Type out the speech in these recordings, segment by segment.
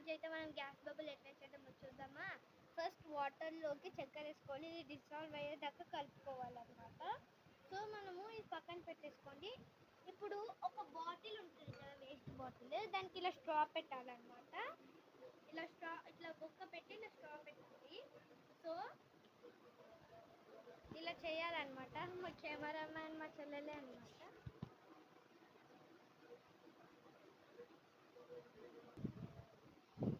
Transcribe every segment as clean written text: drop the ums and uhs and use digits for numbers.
ఈరోజు అయితే మనం గ్యాస్ బబుల్ ఎట్లా చేయడమో చూద్దామా. ఫస్ట్ వాటర్లోకి చక్కెర వేసుకోవాలి, ఇది డిసాల్వ్ అయ్యేదాకా కలుపుకోవాలన్నమాట. సో మనము ఇది పక్కన పెట్టేసుకోండి. ఇప్పుడు ఒక బాటిల్ ఉంటుంది కదా, వేస్ట్ బాటిల్, దానికి ఇలా స్ట్రా పెట్టాలన్నమాట. ఇలా స్ట్రా ఇట్లా బొక్క పెట్టి ఇలా స్ట్రా పెట్టాలి. సో ఇలా చేయాలన్నమాట. మా కెమెరామ్యాన్ మా చెల్లెలే అన్నమాట.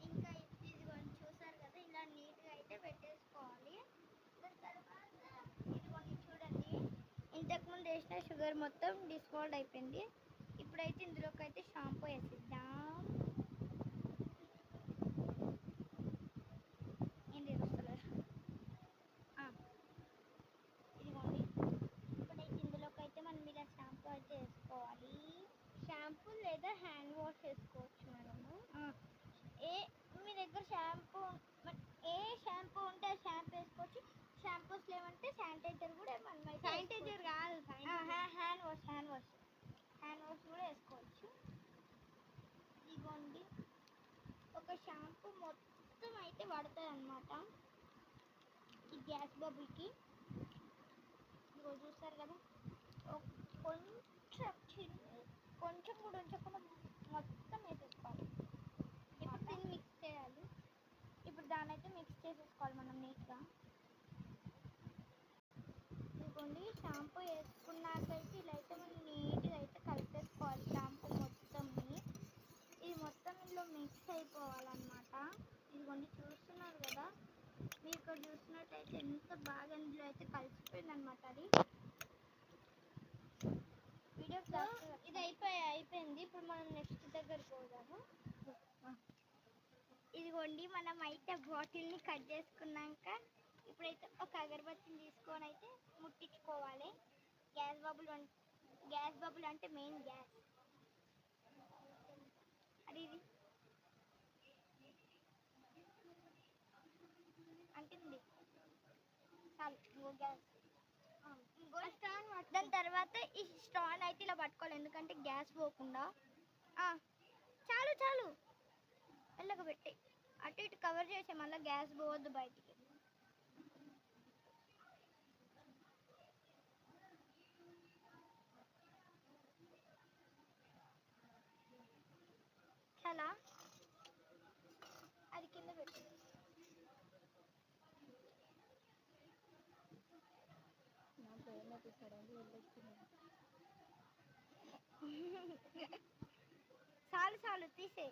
ఇంకా ఇదిగోండి చూసారు కదా, ఇలా నీట్గా అయితే పెట్టేసుకోవాలి. దాని తర్వాత ఇదిగోండి చూడండి, ఇంతకుముందు వేసిన షుగర్ మొత్తం డిస్వాల్వ్ అయిపోయింది. ఇప్పుడైతే ఇందులోకి అయితే షాంపూ వేసిద్దాం. ఏంటి వస్తలేదు. ఇదిగోండి, ఇప్పుడైతే ఇందులోకి అయితే మనం ఇలా షాంపూ అయితే వేసుకోవాలి. షాంపూ లేదా హ్యాండ్ వాష్ వేసుకోవచ్చు మనము. మీ దగ్గర షాంపూ ఏ షాంపూ ఉంటే ఆ షాంపూ వేసుకోవచ్చు. షాంపూస్ లేవంటే శానిటైజర్ కూడా శానిటైజర్ కాదు, హ్యాండ్ వాష్ కూడా వేసుకోవచ్చు. ఇదిగోండి, ఒక షాంపూ మొత్తం అయితే పడుతుంది అన్నమాట ఈ గ్యాస్ బబుల్కి. ఇదిగో చూస్తారు కదా, కొంచెం కూడా ఉంచకుండా మొత్తం వేసేసుకోవాలి. ఇప్పుడు దీన్ని మిక్స్ చేయాలి. ఇప్పుడు దాన్ని అయితే మిక్స్ చేసేసుకోవాలి మనం నీట్గా. ఇదిగోండి, షాంపూ వేసుకున్నాకైతే ఇలా అయితే మనం నీట్గా అయితే కలిపేసుకోవాలి షాంపూ మొత్తంని. ఇది మొత్తం ఇందులో మిక్స్ అయిపోవాలన్నమాట. ఇదిగోండి చూస్తున్నారు కదా, మీరు ఇక్కడ చూసినట్టయితే ఎంత బాగా ఇందులో అయితే కలిసిపోయింది అనమాట. అది వీడియో ఇది అయిపోయింది. ఇప్పుడు మనం నెక్స్ట్ దగ్గర పోదాము. ఇదిగోండి, మనం అయితే బాటిల్ని కట్ చేసుకున్నాక ఇప్పుడైతే ఒక అగరబత్తిని తీసుకొని అయితే ముట్టించుకోవాలి. గ్యాస్ బబుల్ అంటే మెయిన్ గ్యాస్ అది. ఇది అంటుంది చాలు గ్యాస్. దాని తర్వాత ఈ స్టాండ్ అయితే ఇలా పట్టుకోవాలి, ఎందుకంటే గ్యాస్ పోకుండా. చాలు ఎల్లగా పెట్టి అటు ఇటు కవర్ చేసే, మళ్ళీ గ్యాస్ పోవద్దు బయటికి. చాలా అది కింద పెట్టి చాలు తీసే.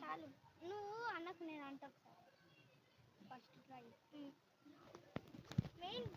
చాలు, నువ్వు అన్నకు నేను అంట ఒకసారి ఫస్ట్ ట్రై. మెయిన్